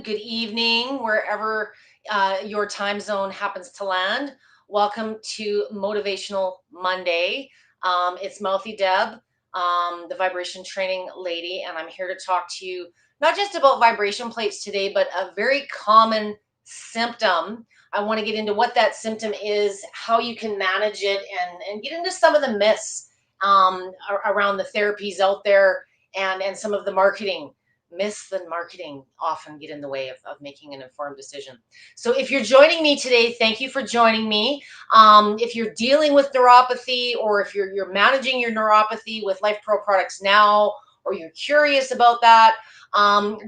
Good evening, wherever your time zone happens to land. Welcome to Motivational Monday. It's Mouthy Deb, the vibration training lady, and I'm here to talk to you not just about vibration plates today, but a very common symptom. I want to get into what that symptom is, how you can manage it, and get into some of the myths around the therapies out there and some of the marketing myths and marketing often get in the way of making an informed decision. So if you're joining me today, thank you for joining me. If you're dealing with neuropathy, or if you're managing your neuropathy with Life Pro products now, or you're curious about that,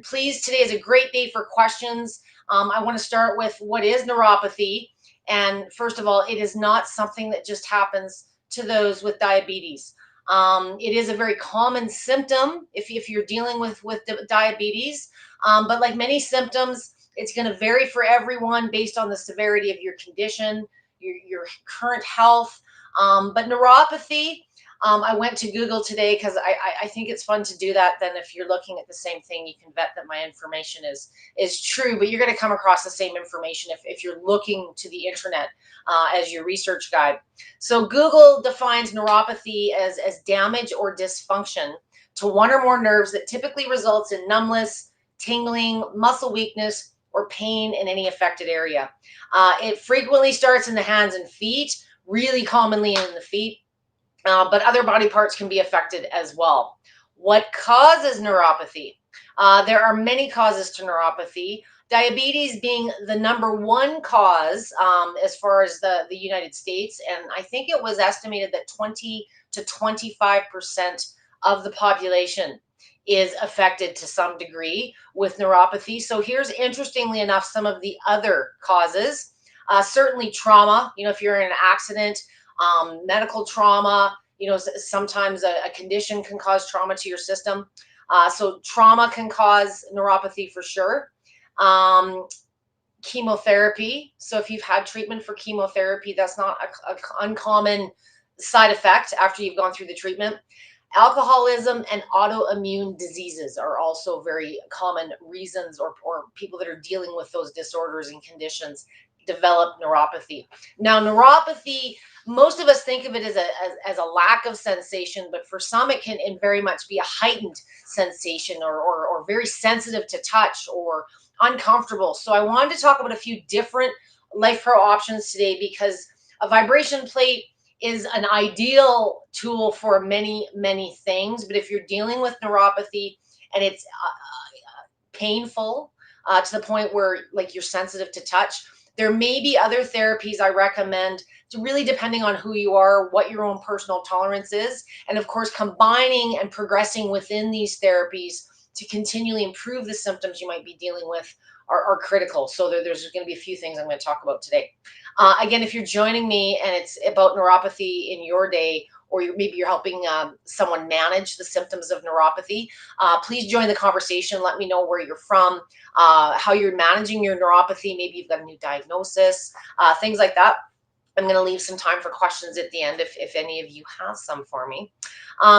please, today is a great day for questions. I want to start with what is neuropathy. And first of all, it is not something that just happens to those with diabetes. It is a very common symptom if you're dealing with diabetes, but like many symptoms, it's going to vary for everyone based on the severity of your condition, your current health. But neuropathy, I went to Google today because I think it's fun to do that. Then if you're looking at the same thing, you can vet that my information is true, but you're going to come across the same information if you're looking to the internet as your research guide. So Google defines neuropathy as damage or dysfunction to one or more nerves that typically results in numbness, tingling, muscle weakness, or pain in any affected area. It frequently starts in the hands and feet, really commonly in the feet, but other body parts can be affected as well. What causes neuropathy? There are many causes to neuropathy. Diabetes being the number one cause as far as the United States. And I think it was estimated that 20 to 25% of the population is affected to some degree with neuropathy. So here's, interestingly enough, some of the other causes. Certainly trauma, if you're in an accident, medical trauma, sometimes a condition can cause trauma to your system. So trauma can cause neuropathy for sure. Chemotherapy. So if you've had treatment for chemotherapy, that's not an uncommon side effect after you've gone through the treatment. Alcoholism and autoimmune diseases are also very common reasons, or people that are dealing with those disorders and conditions develop neuropathy. Now, neuropathy, most of us think of it as a lack of sensation, but for some it can very much be a heightened sensation, or very sensitive to touch, or uncomfortable. So I wanted to talk about a few different Life Pro options today, because a vibration plate is an ideal tool for many things. But if you're dealing with neuropathy and it's painful to the point where like you're sensitive to touch, there may be other therapies I recommend, to really depending on who you are, what your own personal tolerance is, and of course combining and progressing within these therapies to continually improve the symptoms you might be dealing with are critical. So there's going to be a few things I'm going to talk about today. Again, if you're joining me and it's about neuropathy in your day, or maybe you're helping someone manage the symptoms of neuropathy, please join the conversation. Let me know where you're from, how you're managing your neuropathy. Maybe you've got a new diagnosis, things like that. I'm going to leave some time for questions at the end if any of you have some for me.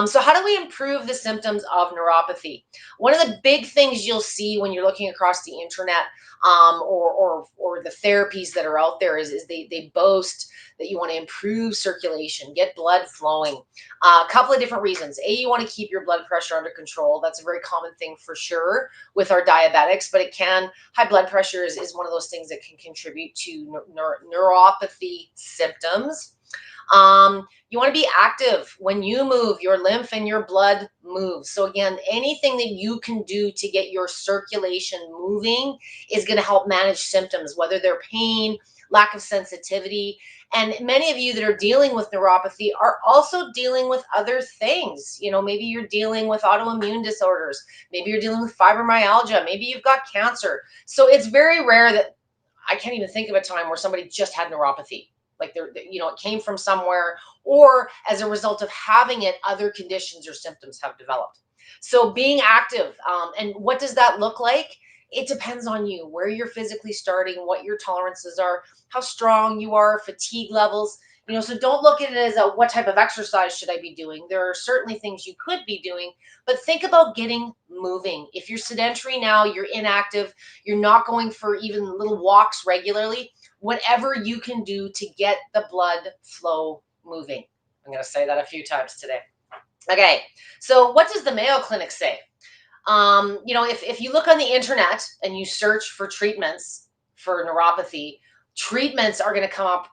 So how do we improve the symptoms of neuropathy? One of the big things you'll see when you're looking across the internet, or the therapies that are out there, is they boast that you want to improve circulation, get blood flowing. A couple of different reasons. You want to keep your blood pressure under control. That's a very common thing for sure with our diabetics, but high blood pressure is one of those things that can contribute to neuropathy symptoms. You want to be active. When you move, your lymph and your blood moves. So again, anything that you can do to get your circulation moving is going to help manage symptoms, whether they're pain, lack of sensitivity. And many of you that are dealing with neuropathy are also dealing with other things. Maybe you're dealing with autoimmune disorders. Maybe you're dealing with fibromyalgia. Maybe you've got cancer. So it's very rare that I can't even think of a time where somebody just had neuropathy. Like it came from somewhere, or as a result of having it, other conditions or symptoms have developed. So being active, and what does that look like? It depends on you, where you're physically starting, what your tolerances are, how strong you are, fatigue levels. So don't look at it as a what type of exercise should I be doing. There are certainly things you could be doing, but think about getting moving. If you're sedentary now, you're inactive, you're not going for even little walks regularly, whatever you can do to get the blood flow moving. I'm going to say that a few times today. Okay, so what does the Mayo Clinic say? If you look on the internet and you search for treatments for neuropathy, treatments are going to come up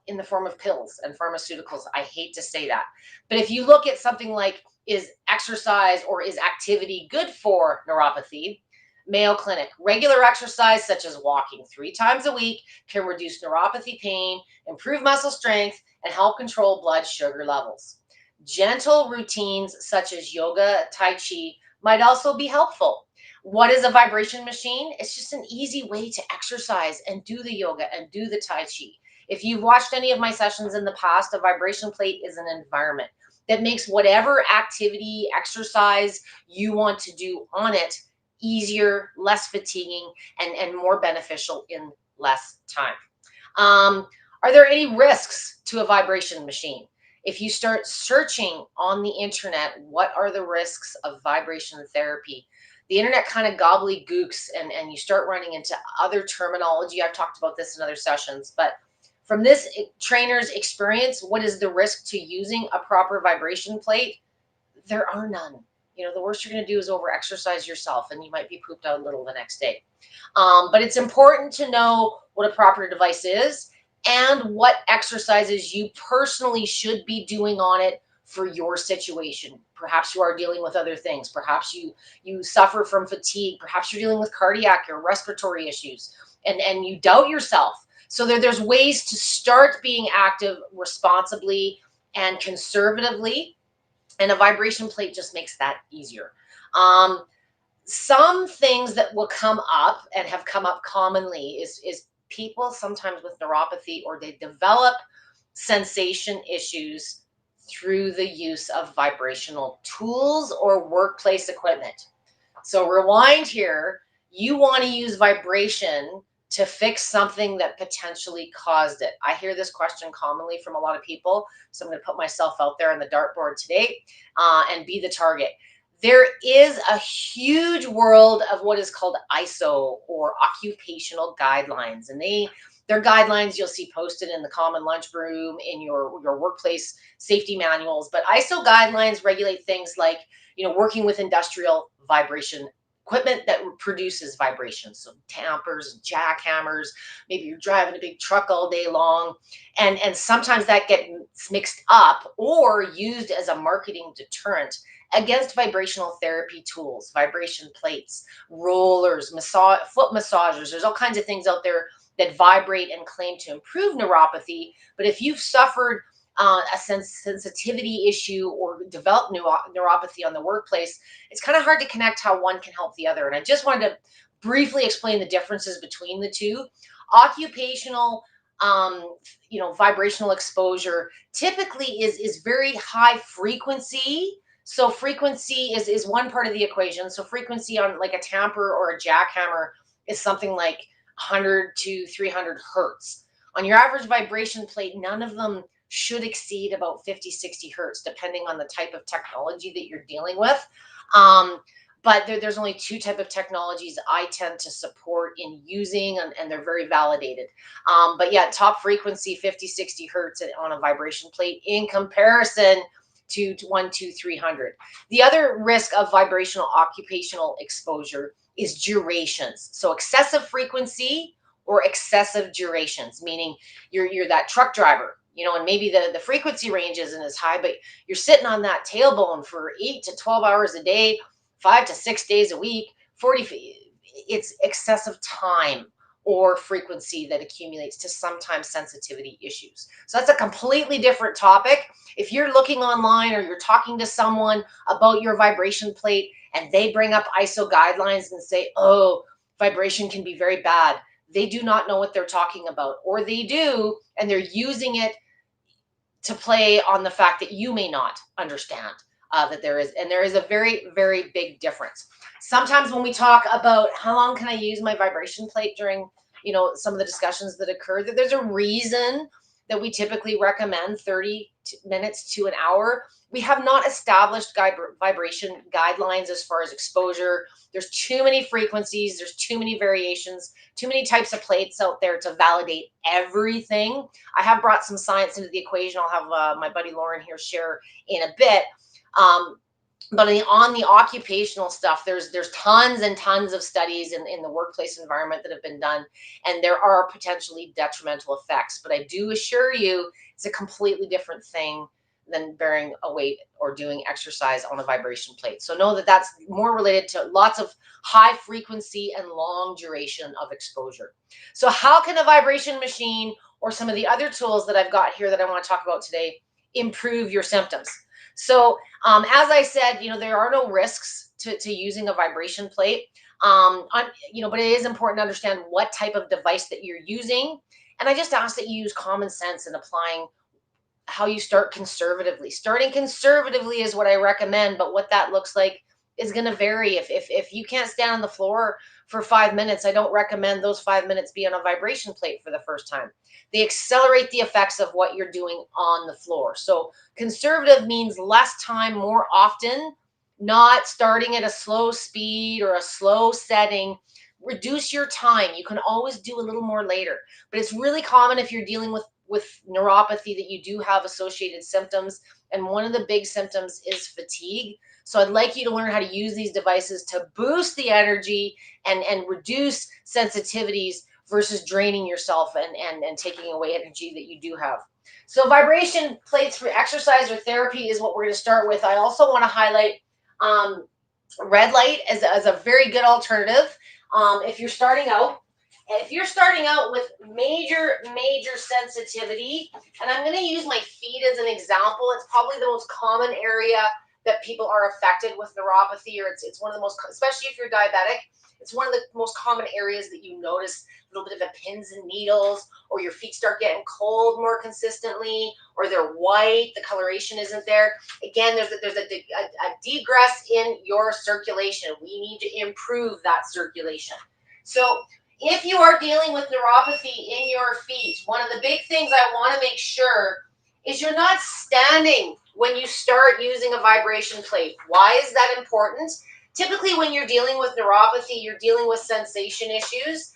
in the form of pills and pharmaceuticals. I hate to say that. But if you look at something like, is exercise or is activity good for neuropathy? Mayo Clinic, regular exercise such as walking 3 times a week can reduce neuropathy pain, improve muscle strength, and help control blood sugar levels. Gentle routines such as yoga, tai chi might also be helpful. What is a vibration machine? It's just an easy way to exercise and do the yoga and do the tai chi. If you've watched any of my sessions in the past, a vibration plate is an environment that makes whatever activity, exercise you want to do on it easier, less fatiguing, and more beneficial in less time. Are there any risks to a vibration machine? If you start searching on the internet, what are the risks of vibration therapy? The internet kind of gobbledygooks and you start running into other terminology. I've talked about this in other sessions, but from this trainer's experience, what is the risk to using a proper vibration plate? There are none. The worst you're going to do is over exercise yourself and you might be pooped out a little the next day. But it's important to know what a proper device is and what exercises you personally should be doing on it for your situation. Perhaps you are dealing with other things. Perhaps you suffer from fatigue. Perhaps you're dealing with cardiac or respiratory issues and you doubt yourself. So there's ways to start being active responsibly and conservatively, and a vibration plate just makes that easier. Some things that will come up and have come up commonly is people sometimes with neuropathy, or they develop sensation issues through the use of vibrational tools or workplace equipment. So rewind here. You want to use vibration to fix something that potentially caused it. I hear this question commonly from a lot of people, so I'm going to put myself out there on the dartboard today and be the target. There is a huge world of what is called ISO, or occupational guidelines, and they're guidelines you'll see posted in the common lunchroom, in your workplace safety manuals. But ISO guidelines regulate things like, working with industrial vibration equipment that produces vibration. So dampers, jackhammers, maybe you're driving a big truck all day long. And sometimes that gets mixed up or used as a marketing deterrent against vibrational therapy tools, vibration plates, rollers, foot massagers. There's all kinds of things out there that vibrate and claim to improve neuropathy. But if you've suffered a sensitivity issue or developed neuropathy on the workplace, it's kind of hard to connect how one can help the other. And I just wanted to briefly explain the differences between the two. Occupational vibrational exposure typically is very high frequency. So frequency is one part of the equation. So frequency on like a tamper or a jackhammer is something like 100 to 300 hertz. On your average vibration plate, none of them should exceed about 50, 60 hertz, depending on the type of technology that you're dealing with. But there's only 2 types of technologies I tend to support in using, and they're very validated. But yeah, top frequency, 50, 60 hertz on a vibration plate in comparison to 1, 2, 300. The other risk of vibrational occupational exposure is durations. So excessive frequency or excessive durations, meaning you're that truck driver, and maybe the frequency range isn't as high, but you're sitting on that tailbone for 8 to 12 hours a day, 5 to 6 days a week, 40. It's excessive time or frequency that accumulates to sometimes sensitivity issues. So that's a completely different topic. If you're looking online or you're talking to someone about your vibration plate and they bring up ISO guidelines and say, oh, vibration can be very bad, they do not know what they're talking about, or they do, and they're using it to play on the fact that you may not understand that there is a very, very big difference. Sometimes when we talk about how long can I use my vibration plate during, some of the discussions that occur, that there's a reason that we typically recommend, 30 minutes to an hour. We have not established vibration guidelines as far as exposure. There's too many frequencies, there's too many variations, too many types of plates out there to validate everything. I have brought some science into the equation. I'll have my buddy Lauren here share in a bit. But on the occupational stuff, there's tons and tons of studies in the workplace environment that have been done, and there are potentially detrimental effects. But I do assure you, it's a completely different thing than bearing a weight or doing exercise on a vibration plate. So know that that's more related to lots of high frequency and long duration of exposure. So how can a vibration machine or some of the other tools that I've got here that I want to talk about today improve your symptoms? So as I said, there are no risks to using a vibration plate. But it is important to understand what type of device that you're using. And I just ask that you use common sense in applying how you start conservatively. Starting conservatively is what I recommend, but what that looks like is going to vary. If you can't stand on the floor for 5 minutes, I don't recommend those 5 minutes be on a vibration plate for the first time. They accelerate the effects of what you're doing on the floor. So conservative means less time, more often, not starting at a slow speed or a slow setting. Reduce your time. You can always do a little more later, but it's really common if you're dealing with neuropathy that you do have associated symptoms. And one of the big symptoms is fatigue. So I'd like you to learn how to use these devices to boost the energy and reduce sensitivities versus draining yourself and taking away energy that you do have. So vibration plates for exercise or therapy is what we're going to start with. I also want to highlight red light as a very good alternative. If you're starting out with major sensitivity, and I'm going to use my feet as an example. It's probably the most common area that people are affected with neuropathy, or it's one of the most, especially if you're diabetic, it's one of the most common areas that you notice a little bit of a pins and needles, or your feet start getting cold more consistently, or they're white, the coloration isn't there. Again, there's a degress in your circulation. We need to improve that circulation. So if you are dealing with neuropathy in your feet, one of the big things I want to make sure is you're not standing when you start using a vibration plate. Why is that important? Typically, when you're dealing with neuropathy, you're dealing with sensation issues.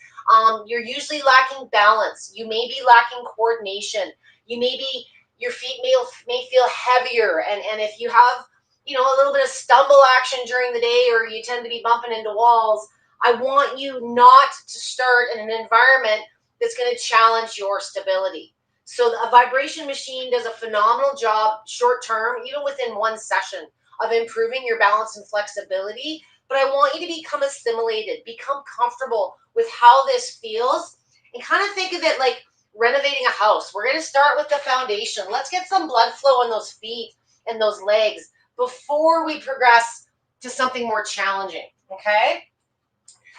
You're usually lacking balance. You may be lacking coordination. Your feet may feel heavier. And if you have, a little bit of stumble action during the day, or you tend to be bumping into walls, I want you not to start in an environment that's going to challenge your stability. So a vibration machine does a phenomenal job short term, even within one session, of improving your balance and flexibility. But I want you to become assimilated, become comfortable with how this feels, and kind of think of it like renovating a house. We're going to start with the foundation. Let's get some blood flow in those feet and those legs before we progress to something more challenging, okay?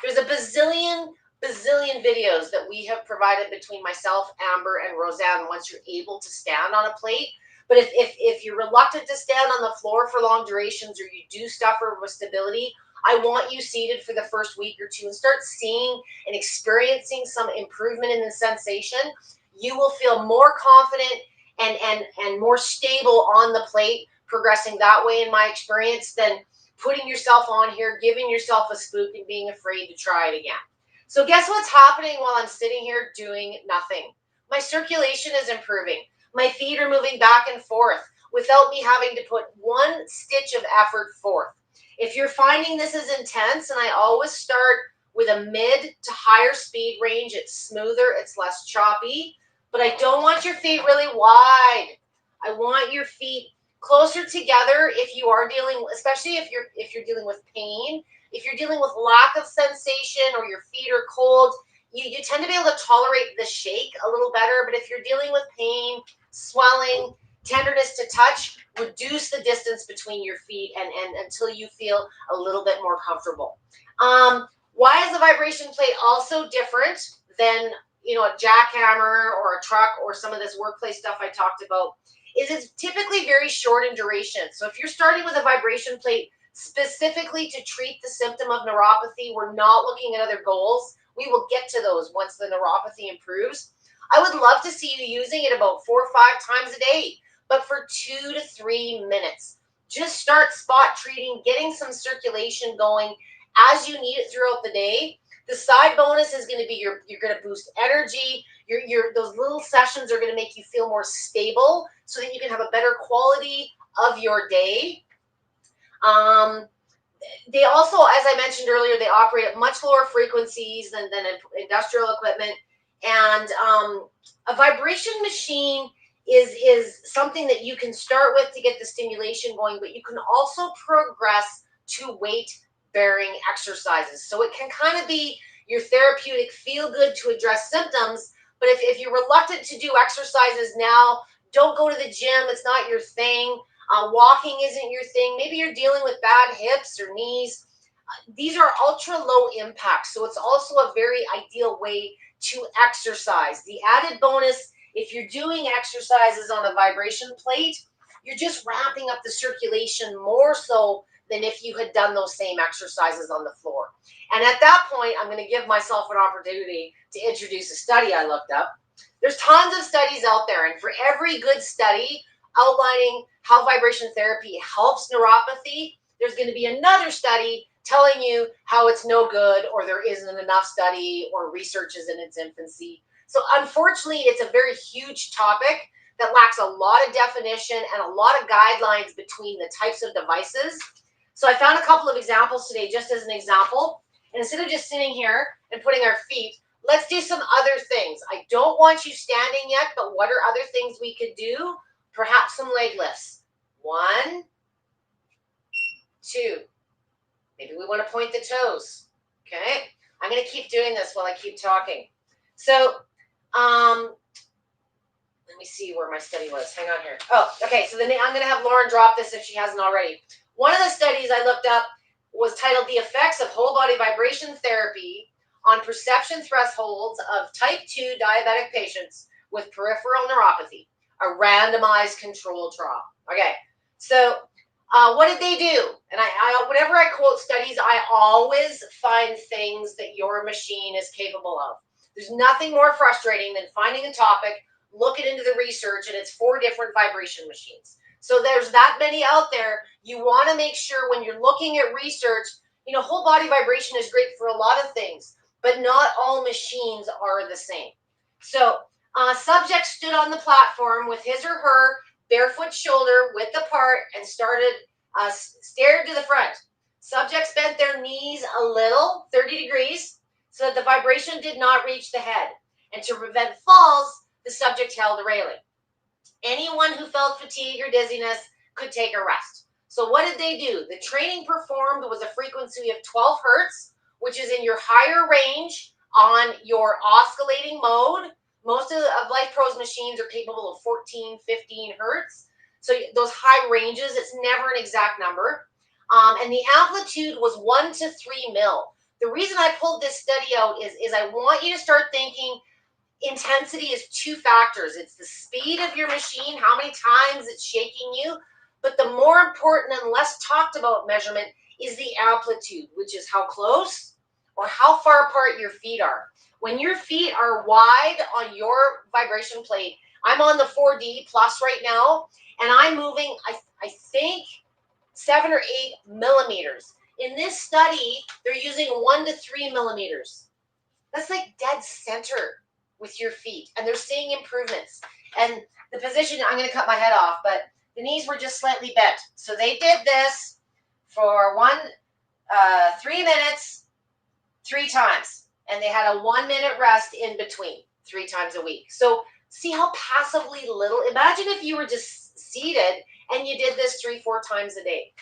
There's a bazillion videos that we have provided between myself, Amber, and Roseanne once you're able to stand on a plate. But if you're reluctant to stand on the floor for long durations, or you do suffer with stability, I want you seated for the first week or two and start seeing and experiencing some improvement in the sensation. You will feel more confident and more stable on the plate, progressing that way in my experience, than putting yourself on here, giving yourself a spook, and being afraid to try it again. So guess what's happening while I'm sitting here doing nothing? My circulation is improving. My feet are moving back and forth without me having to put one stitch of effort forth. If you're finding this is intense, and I always start with a mid to higher speed range, it's smoother, it's less choppy, but I don't want your feet really wide. I want your feet closer together if you are dealing, especially if you're dealing with pain, if you're dealing with lack of sensation, or your feet are cold, you tend to be able to tolerate the shake a little better. But if you're dealing with pain, swelling, tenderness to touch, reduce the distance between your feet and until you feel a little bit more comfortable. Why is a vibration plate also different than a jackhammer or a truck or some of this workplace stuff I talked about? Is it's typically very short in duration. So if you're starting with a vibration plate specifically to treat the symptom of neuropathy, we're not looking at other goals. We will get to those once the neuropathy improves. I would love to see you using it about 4 or 5 times a day, but for 2 to 3 minutes. Just start spot treating, getting some circulation going as you need it throughout the day. The side bonus is going to be you're going to boost energy. Those little sessions are going to make you feel more stable so that you can have a better quality of your day. They also, as I mentioned earlier, they operate at much lower frequencies than industrial equipment. And a vibration machine is something that you can start with to get the stimulation going, but you can also progress to weight-bearing exercises. So it can kind of be your therapeutic feel-good to address symptoms, but if you're reluctant to do exercises now, don't go to the gym. It's not your thing. Walking isn't your thing. Maybe you're dealing with bad hips or knees. These are ultra low impact, so it's also a very ideal way to exercise. The added bonus, if you're doing exercises on a vibration plate, you're just ramping up the circulation more so than if you had done those same exercises on the floor. And at that point, I'm going to give myself an opportunity to introduce a study I looked up. There's tons of studies out there, and for every good study outlining how vibration therapy helps neuropathy, there's going to be another study telling you how it's no good, or there isn't enough study, or research is in its infancy. So unfortunately, it's a very huge topic that lacks a lot of definition and a lot of guidelines between the types of devices. So I found a couple of examples today, just as an example. And instead of just sitting here and putting our feet, let's do some other things. I don't want you standing yet, but what are other things we could do? Perhaps some leg lifts. 1, 2. Maybe we want to point the toes. Okay. I'm going to keep doing this while I keep talking. So, let me see where my study was. Hang on here. Oh, okay. So then I'm going to have Lauren drop this if she hasn't already. One of the studies I looked up was titled The Effects of Whole Body Vibration Therapy on Perception Thresholds of Type 2 Diabetic Patients with Peripheral Neuropathy, a randomized control trial. Okay. So what did they do? And I whenever I quote studies, I always find things that your machine is capable of. There's nothing more frustrating than finding a topic, looking into the research, and it's 4 different vibration machines. So there's that many out there. You want to make sure when you're looking at research, whole body vibration is great for a lot of things, but not all machines are the same. So subject stood on the platform with his or her barefoot shoulder width apart and stared to the front. Subjects bent their knees a little, 30 degrees, so that the vibration did not reach the head. And to prevent falls, the subject held a railing. Anyone who felt fatigue or dizziness could take a rest. So what did they do? The training performed was a frequency of 12 hertz, which is in your higher range on your oscillating mode. Most of Life Pro's machines are capable of 14, 15 hertz. So those high ranges, it's never an exact number. And the amplitude was 1 to 3 mil. The reason I pulled this study out is I want you to start thinking intensity is 2 factors. It's the speed of your machine, how many times it's shaking you. But the more important and less talked about measurement is the amplitude, which is how close or how far apart your feet are. When your feet are wide on your vibration plate, I'm on the 4D plus right now, and I'm moving, I think, 7 or 8 millimeters. In this study, they're using 1 to 3 millimeters. That's like dead center with your feet, and they're seeing improvements. And the position, I'm going to cut my head off, but the knees were just slightly bent. So they did this for 3 minutes, 3 times, and they had a 1 minute rest in between 3 times a week. So see how passively little. Imagine if you were just seated and you did this 3-4 times a day.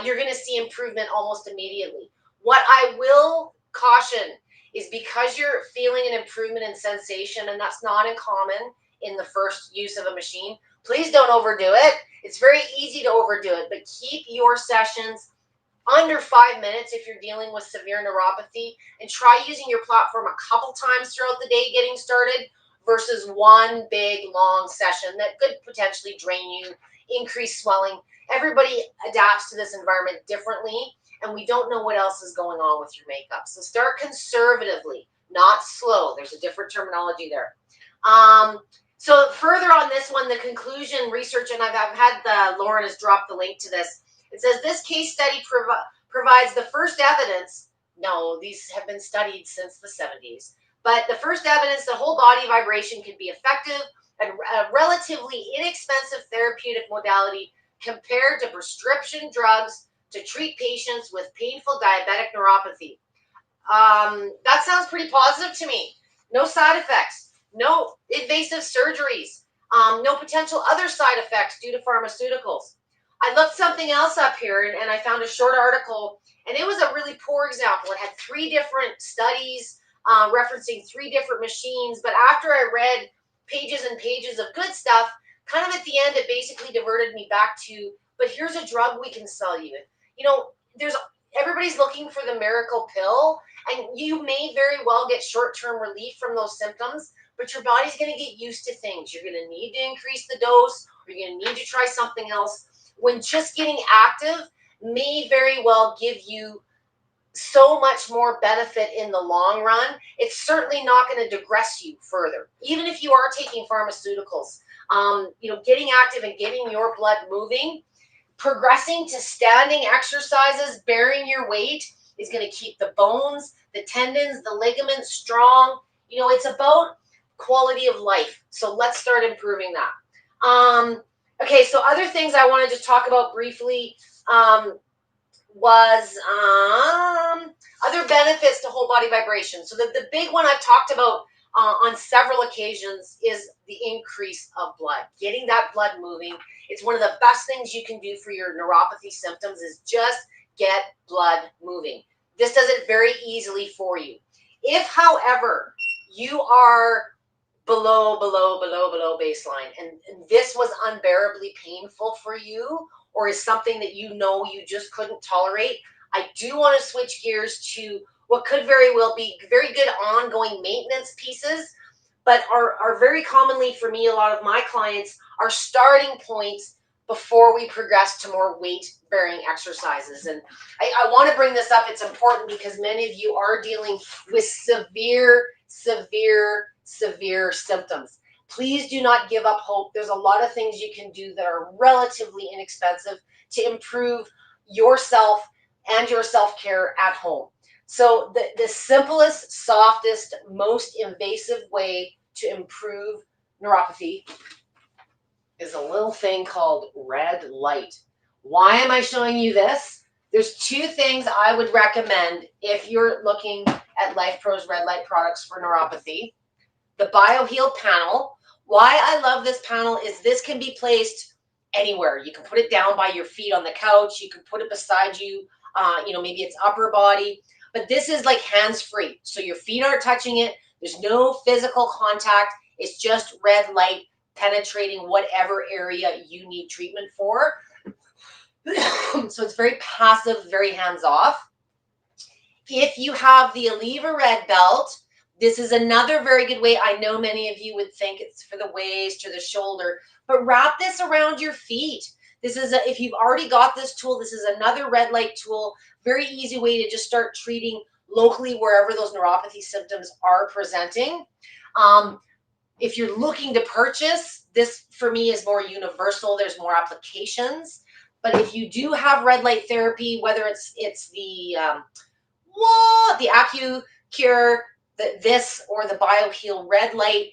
You're going to see improvement almost immediately. What I will caution is because you're feeling an improvement in sensation, and that's not uncommon in the first use of a machine, please don't overdo it. It's very easy to overdo it, but keep your sessions under 5 minutes if you're dealing with severe neuropathy, and try using your platform a couple times throughout the day getting started versus one big long session that could potentially drain you, increase swelling. Everybody adapts to this environment differently, and we don't know what else is going on with your makeup. So start conservatively, not slow. There's a different terminology there. So further on this one, the conclusion research, and I've had Lauren has dropped the link to this. It says this case study provides the first evidence. No, these have been studied since the 70s, but the first evidence that whole body vibration can be effective and a relatively inexpensive therapeutic modality compared to prescription drugs to treat patients with painful diabetic neuropathy. That sounds pretty positive to me. No side effects, no invasive surgeries, no potential other side effects due to pharmaceuticals. I looked something else up here and I found a short article, and it was a really poor example. It had 3 different studies referencing 3 different machines, but after I read pages and pages of good stuff, kind of at the end, it basically diverted me back to, but here's a drug we can sell you. You know, everybody's looking for the miracle pill, and you may very well get short-term relief from those symptoms, but your body's going to get used to things. You're going to need to increase the dose, or you're going to need to try something else, when just getting active may very well give you so much more benefit in the long run. It's certainly not going to digress you further, even if you are taking pharmaceuticals. Getting active and getting your blood moving, progressing to standing exercises, bearing your weight is going to keep the bones, the tendons, the ligaments strong. It's about quality of life. So let's start improving that. Okay, so other things I want to just talk about briefly was other benefits to whole body vibration. So the big one I've talked about on several occasions is the increase of blood, getting that blood moving. It's one of the best things you can do for your neuropathy symptoms is just get blood moving. This does it very easily for you. If, however, you are below baseline and this was unbearably painful for you, or is something that you just couldn't tolerate, I do want to switch gears to what could very well be very good ongoing maintenance pieces, but are very commonly for me, a lot of my clients, are starting points before we progress to more weight-bearing exercises. And I want to bring this up. It's important because many of you are dealing with severe symptoms. Please do not give up hope. There's a lot of things you can do that are relatively inexpensive to improve yourself and your self-care at home. So the simplest, softest, most invasive way to improve neuropathy is a little thing called red light. Why am I showing you this? There's 2 things I would recommend if you're looking at LifePro's red light products for neuropathy. The Bioheal Panel. Why I love this panel is this can be placed anywhere. You can put it down by your feet on the couch. You can put it beside you, maybe it's upper body. But this is like hands-free. So your feet aren't touching it. There's no physical contact. It's just red light penetrating whatever area you need treatment for. So it's very passive, very hands-off. If you have the Eleva Red Belt, this is another very good way. I know many of you would think it's for the waist or the shoulder, but wrap this around your feet. This is if you've already got this tool, this is another red light tool. Very easy way to just start treating locally wherever those neuropathy symptoms are presenting. If you're looking to purchase, this for me is more universal. There's more applications. But if you do have red light therapy, whether it's the AccuCure, this or the Bioheal red light,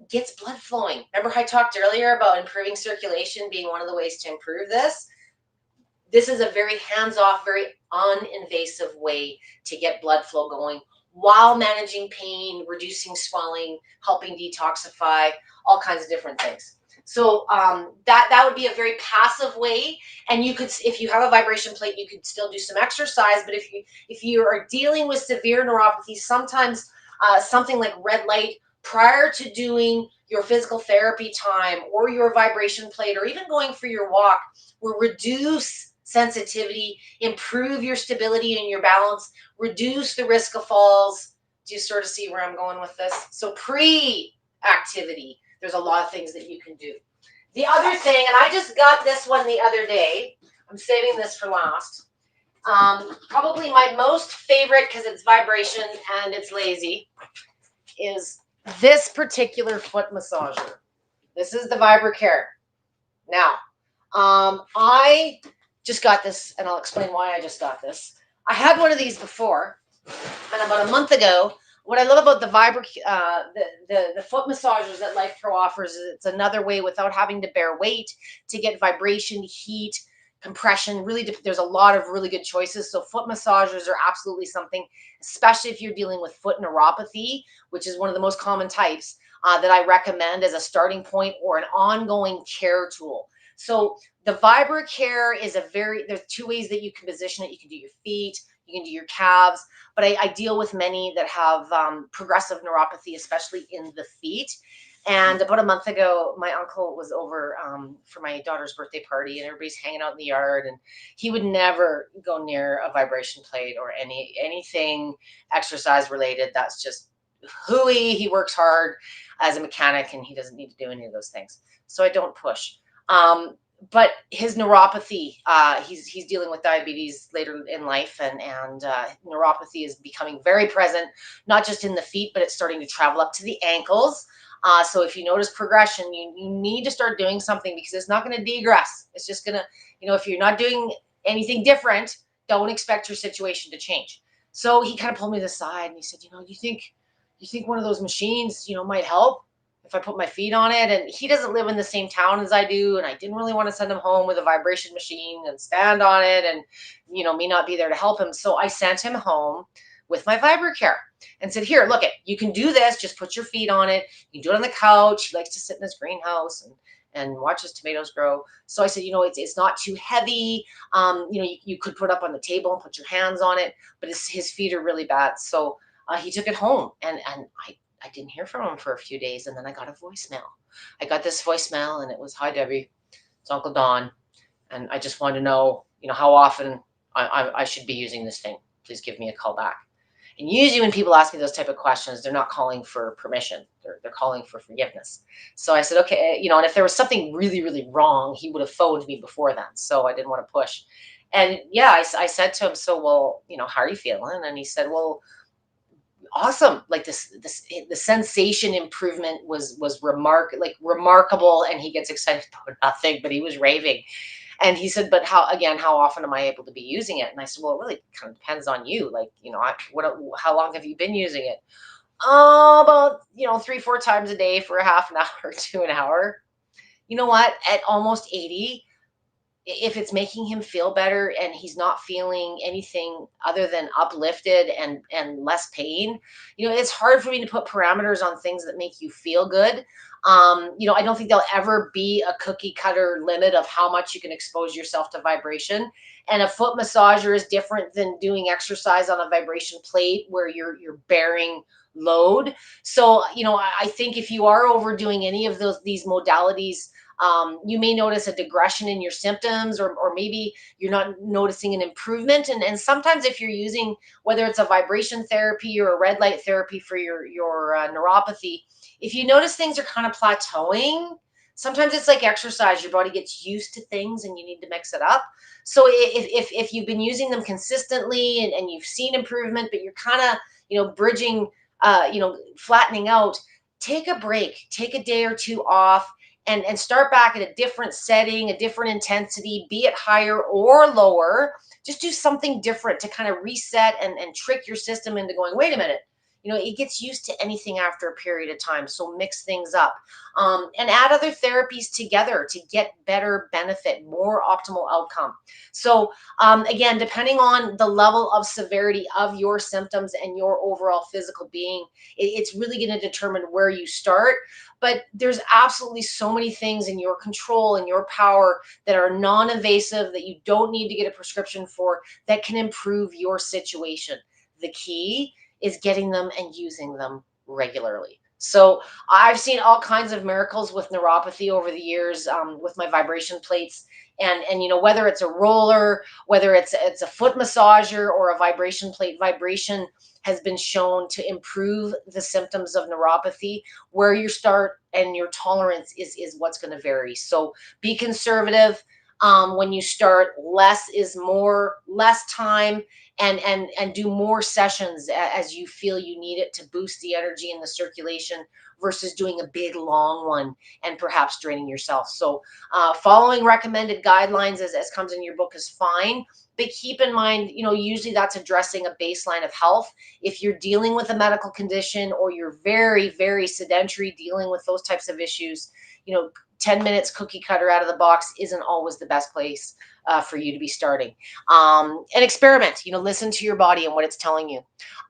gets blood flowing. Remember I talked earlier about improving circulation being one of the ways to improve this? This is a very hands-off, very uninvasive way to get blood flow going while managing pain, reducing swelling, helping detoxify, all kinds of different things. So that would be a very passive way. And you could, if you have a vibration plate, you could still do some exercise. But if you are dealing with severe neuropathy, sometimes something like red light prior to doing your physical therapy time or your vibration plate or even going for your walk will reduce sensitivity, improve your stability and your balance, reduce the risk of falls. Do you sort of see where I'm going with this? So pre-activity, there's a lot of things that you can do. The other thing, and I just got this one the other day, I'm saving this for last. Probably my most favorite, because it's vibration and it's lazy, is This particular foot massager, this is the Vibracare. Now, I just got this, and I'll explain why I just got this. I had one of these before, and about a month ago, what I love about the the foot massagers that Life Pro offers is it's another way without having to bear weight to get vibration, heat, compression. Really, there's a lot of really good choices. So foot massagers are absolutely something, especially if you're dealing with foot neuropathy, which is one of the most common types, that I recommend as a starting point or an ongoing care tool. So the Vibracare is there's two ways that you can position it. You can do your feet, you can do your calves, but I deal with many that have progressive neuropathy, especially in the feet. And about a month ago, my uncle was over for my daughter's birthday party, and everybody's hanging out in the yard. And he would never go near a vibration plate or anything exercise related. That's just he works hard as a mechanic, and he doesn't need to do any of those things. So I don't push. But his neuropathy, he's dealing with diabetes later in life, and neuropathy is becoming very present, not just in the feet, but it's starting to travel up to the ankles. So if you notice progression, you need to start doing something, because it's not going to degress. It's just going to, if you're not doing anything different, don't expect your situation to change. So he kind of pulled me to the side and he said, you think one of those machines, might help if I put my feet on it? And he doesn't live in the same town as I do, and I didn't really want to send him home with a vibration machine and stand on it, and me not be there to help him. So I sent him home with my Vibracare and said, here, look it, you can do this. Just put your feet on it. You can do it on the couch. He likes to sit in his greenhouse and watch his tomatoes grow. So I said, it's not too heavy. You could put it up on the table and put your hands on it, but his feet are really bad. So he took it home, and I didn't hear from him for a few days, and then I got a voicemail. I got this voicemail, and it was, "Hi, Debbie, it's Uncle Don, and I just wanted to know, how often I should be using this thing. Please give me a call back." And usually when people ask me those type of questions, they're not calling for permission. They're calling for forgiveness. So I said, okay, and if there was something really, really wrong, he would have phoned me before then. So I didn't want to push. And yeah, I said to him, so, well, how are you feeling? And he said, well, awesome. Like the sensation improvement was remarkable, and he gets excited about nothing, but he was raving. And he said, but how often am I able to be using it? And I said, well, it really kind of depends on you. Like, how long have you been using it? Oh, about 3-4 times a day for a half an hour to an hour. You know what, at almost 80, if it's making him feel better and he's not feeling anything other than uplifted and less pain, it's hard for me to put parameters on things that make you feel good. I don't think there'll ever be a cookie cutter limit of how much you can expose yourself to vibration. And a foot massager is different than doing exercise on a vibration plate where you're bearing load. So, I think if you are overdoing any of these modalities, you may notice a digression in your symptoms, or maybe you're not noticing an improvement. And sometimes if you're using, whether it's a vibration therapy or a red light therapy for your neuropathy, if you notice things are kind of plateauing, sometimes it's like exercise. Your body gets used to things and you need to mix it up. So if you've been using them consistently, and you've seen improvement, but you're kind of, bridging, flattening out, take a break, take a day or two off, and start back at a different setting, a different intensity, be it higher or lower. Just do something different to kind of reset and trick your system into going, wait a minute. It gets used to anything after a period of time. So mix things up, and add other therapies together to get better benefit, more optimal outcome. So again, depending on the level of severity of your symptoms and your overall physical being, it's really going to determine where you start. But there's absolutely so many things in your control and your power that are non-invasive, that you don't need to get a prescription for, that can improve your situation. The key is getting them and using them regularly. So I've seen all kinds of miracles with neuropathy over the years, with my vibration plates. And whether it's a roller, whether it's a foot massager or a vibration plate, vibration has been shown to improve the symptoms of neuropathy. Where you start and your tolerance is what's going to vary. So be conservative. When you start, less is more, less time, and do more sessions as you feel you need it to boost the energy and the circulation versus doing a big long one and perhaps draining yourself. So following recommended guidelines as comes in your book is fine, but keep in mind, usually that's addressing a baseline of health. If you're dealing with a medical condition or you're very, very sedentary dealing with those types of issues, 10 minutes cookie cutter out of the box isn't always the best place for you to be starting. And experiment, listen to your body and what it's telling you.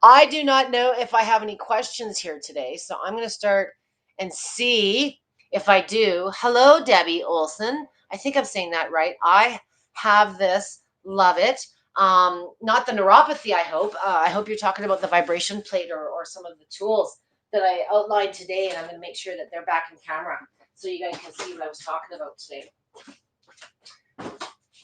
I do not know if I have any questions here today, so I'm going to start and see if I do. Hello, Debbie Olson. I think I'm saying that right. I have this, love it. Not the neuropathy, I hope. I hope you're talking about the vibration plate or some of the tools that I outlined today, and I'm going to make sure that they're back in camera so you guys can see what I was talking about today.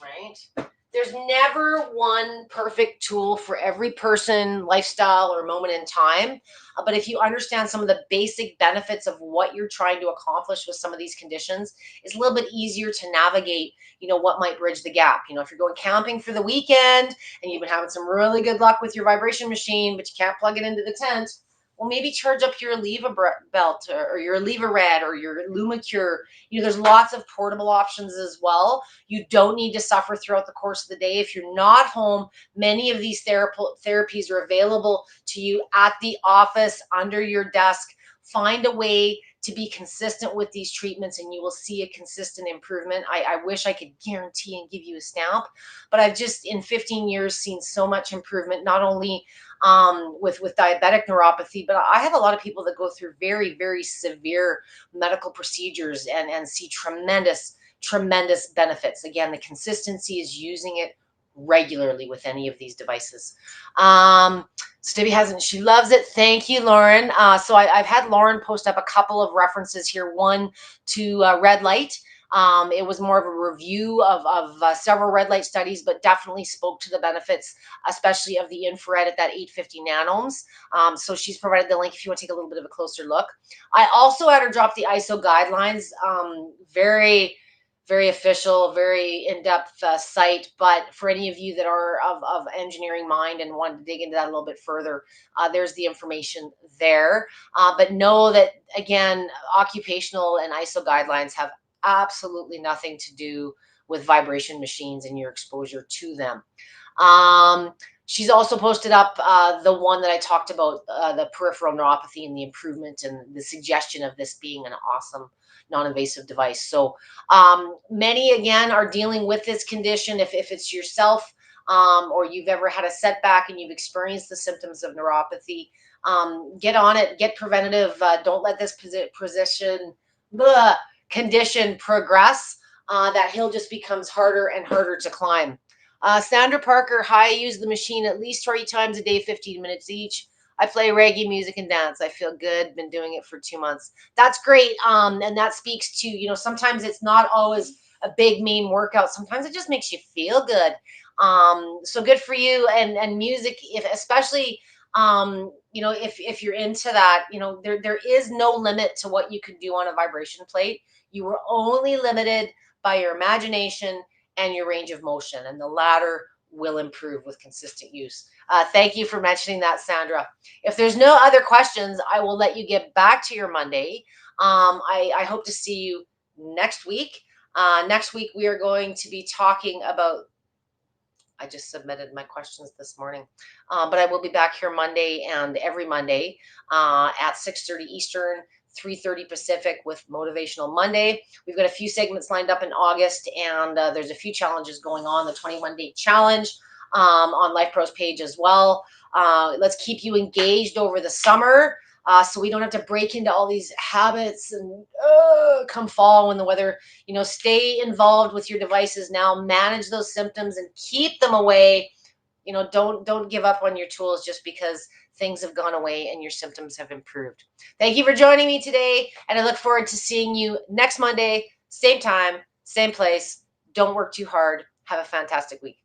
Right? There's never one perfect tool for every person, lifestyle, or moment in time. But if you understand some of the basic benefits of what you're trying to accomplish with some of these conditions, it's a little bit easier to navigate, what might bridge the gap. If you're going camping for the weekend and you've been having some really good luck with your vibration machine, but you can't plug it into the tent, well, maybe charge up your Eleva belt or your Eleva Red or your LumaCure. There's lots of portable options as well. You don't need to suffer throughout the course of the day. If you're not home, many of these therapies are available to you at the office, under your desk. Find a way to be consistent with these treatments and you will see a consistent improvement. I wish I could guarantee and give you a stamp, but I've just in 15 years seen so much improvement, not only with diabetic neuropathy, but I have a lot of people that go through very, very severe medical procedures and see tremendous benefits. Again, the consistency is using it regularly with any of these devices. So Debbie hasn't, she loves it. Thank you, Lauren. So I've had Lauren post up a couple of references here. One to red light. It was more of a review of several red light studies, but definitely spoke to the benefits, especially of the infrared at that 850 nanohms. So she's provided the link if you want to take a little bit of a closer look. I also had her drop the ISO guidelines. Very, very official, very in-depth site. But for any of you that are of engineering mind and want to dig into that a little bit further, there's the information there. But know that, again, occupational and ISO guidelines have absolutely nothing to do with vibration machines and your exposure to them. She's also posted up the one that I talked about, the peripheral neuropathy and the improvement and the suggestion of this being an awesome non-invasive device. So many, again, are dealing with this condition. If it's yourself or you've ever had a setback and you've experienced the symptoms of neuropathy, get on it, get preventative. Don't let this condition progress. That hill just becomes harder and harder to climb. Sandra Parker, hi, I use the machine at least 3 times a day, 15 minutes each. I play reggae music and dance. I feel good. Been doing it for 2 months. That's great. And that speaks to, sometimes it's not always a big main workout. Sometimes it just makes you feel good. So good for you. And music, especially if you're into that, there is no limit to what you can do on a vibration plate. You are only limited by your imagination and your range of motion, and the latter will improve with consistent use. Thank you for mentioning that, Sandra. If there's no other questions, I will let you get back to your Monday. I hope to see you next week. Next week, we are going to be talking about, I just submitted my questions this morning, but I will be back here Monday and every Monday at 6:30 Eastern, 3:30 Pacific with Motivational Monday. We've got a few segments lined up in August, and there's a few challenges going on. The 21-day challenge on LifePro's page as well. Let's keep you engaged over the summer so we don't have to break into all these habits and come fall when the weather, stay involved with your devices now, manage those symptoms and keep them away. Don't give up on your tools just because things have gone away and your symptoms have improved. Thank you for joining me today, and I look forward to seeing you next Monday, same time, same place. Don't work too hard. Have a fantastic week.